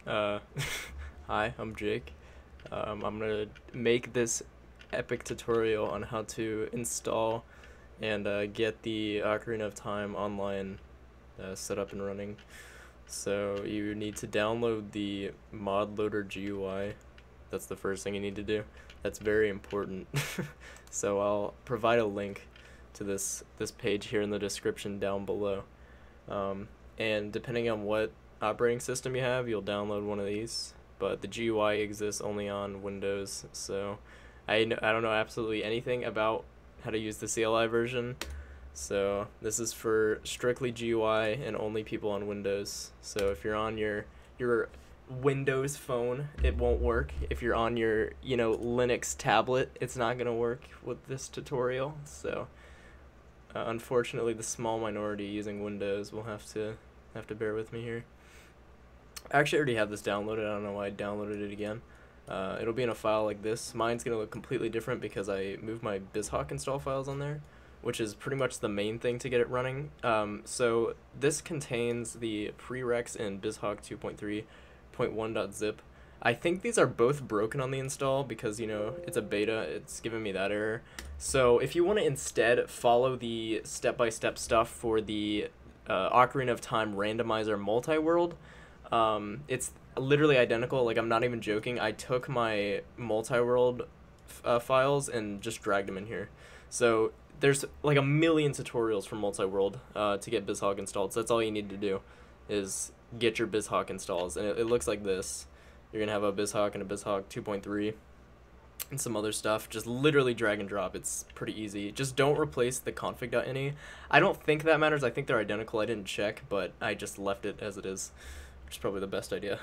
Uh, Hi, I'm Jake. I'm gonna make this epic tutorial on how to install and get the Ocarina of Time online set up and running. So you need to download the mod loader GUI. That's the first thing you need to do. That's very important. So I'll provide a link to this page here in the description down below. And depending on what operating system you have, you'll download one of these. But the GUI exists only on Windows, so I don't know absolutely anything about how to use the CLI version. So this is for strictly GUI and only people on Windows. So if you're on your Windows phone, it won't work. If you're on your Linux tablet, it's not gonna work with this tutorial. So unfortunately, the small minority using Windows will have to bear with me here. I actually already have this downloaded. I don't know why I downloaded it again. It'll be in a file like this. Mine's gonna look completely different because I moved my bizhawk install files on there, which is pretty much the main thing to get it running. So this contains the prereqs in bizhawk 2.3.1.zip. I think these are both broken on the install because it's a beta. It's giving me that error. So if you want to instead follow the step-by-step stuff for the Ocarina of Time randomizer multi-world, it's literally identical. Like, I'm not even joking. I took my multi-world files and just dragged them in here. So there's like a million tutorials for multi-world to get bizhawk installed. So that's all you need to do is get your bizhawk installs, and it looks like this. You're gonna have a bizhawk and a bizhawk 2.3 and some other stuff. Just literally drag and drop. It's pretty easy. Just don't replace the config.ini. I don't think that matters. I think they're identical. I didn't check, but I just left it as it is, which is probably the best idea.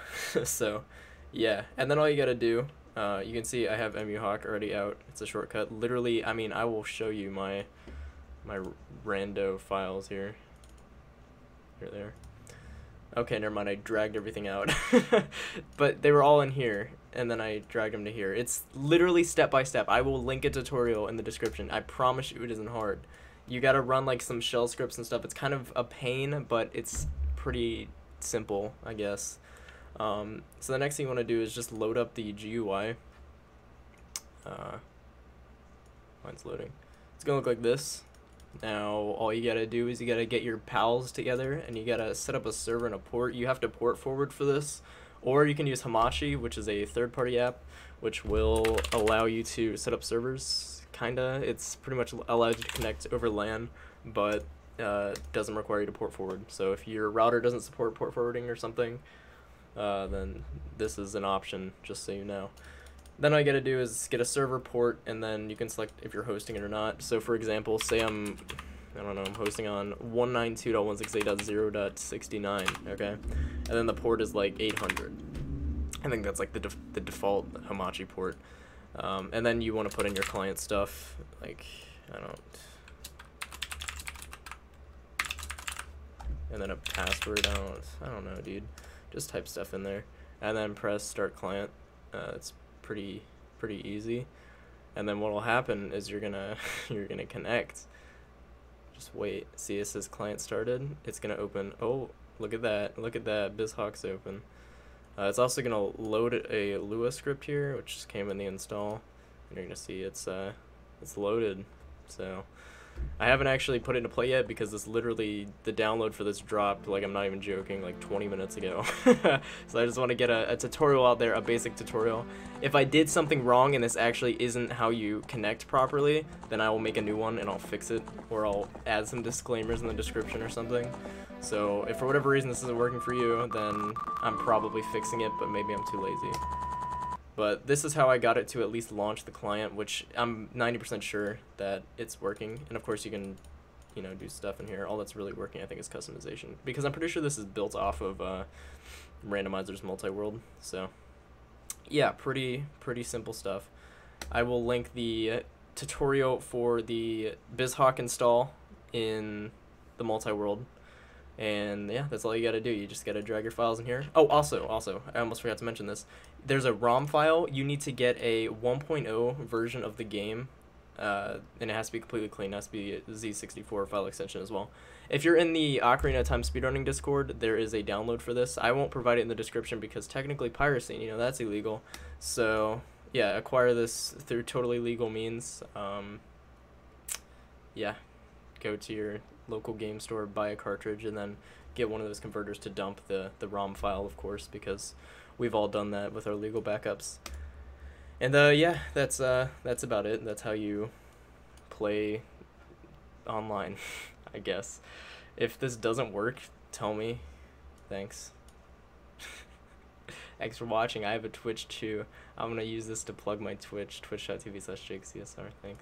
So yeah, and then all you gotta do, you can see I have emuhawk already out. It's a shortcut. Literally, I mean, I will show you my rando files here. Here they are. Okay, never mind, I dragged everything out. But they were all in here, and then I dragged them to here. It's literally step by step. I will link a tutorial in the description. I promise you it isn't hard. You gotta run like some shell scripts and stuff. It's kind of a pain, but it's pretty simple, I guess. So the next thing you want to do is just load up the GUI. Mine's loading. It's gonna look like this. Now all you gotta do is you gotta get your pals together and you gotta set up a server and a port. You have to port forward for this, or you can use Hamachi, which is a third-party app which will allow you to set up servers. Kinda, it's pretty much allows you to connect over LAN, but doesn't require you to port forward. So if your router doesn't support port forwarding or something, then this is an option, just so you know. Then all you gotta do is get a server port, and then you can select if you're hosting it or not. So for example, say I'm hosting on 192.168.0.69, okay? And then the port is like 800. I think that's like the default Hamachi port. And then you want to put in your client stuff, like, and then a password. I don't know, dude. Just type stuff in there, and then press start client. It's pretty easy. And then what will happen is you're gonna connect. Just wait. See, it says client started. It's gonna open. Oh, look at that. Look at that. bizhawk's open. It's also gonna load a Lua script here, which just came in the install, and you're gonna see it's loaded. So I haven't actually put it into play yet because this literally, the download for this dropped, like, I'm not even joking, like 20 minutes ago. So I just want to get a tutorial out there, a basic tutorial. If I did something wrong and this actually isn't how you connect properly, then I will make a new one and I'll fix it, or I'll add some disclaimers in the description or something. So if for whatever reason this isn't working for you, then I'm probably fixing it, but maybe I'm too lazy. But this is how I got it to at least launch the client, which I'm 90% sure that it's working. And of course you can, do stuff in here. All that's really working, I think, is customization, because I'm pretty sure this is built off of Randomizer's multi-world. So yeah, pretty simple stuff. I will link the tutorial for the bizhawk install in the multi-world. And yeah, that's all you gotta do. You just gotta drag your files in here. Oh, also, I almost forgot to mention this. There's a ROM file. You need to get a 1.0 version of the game and it has to be completely clean. It has to be a Z64 file extension as well. If you're in the Ocarina of Time speedrunning Discord, there is a download for this. I won't provide it in the description because technically piracy, that's illegal. So yeah, acquire this through totally legal means. Yeah, go to your local game store, buy a cartridge, and then get one of those converters to dump the ROM file, of course, because we've all done that with our legal backups. And yeah, that's about it. That's how you play online, I guess. If this doesn't work, tell me. Thanks. Thanks for watching. I have a Twitch too. I'm gonna use this to plug my Twitch, twitch.tv/JakeCSR. Thanks.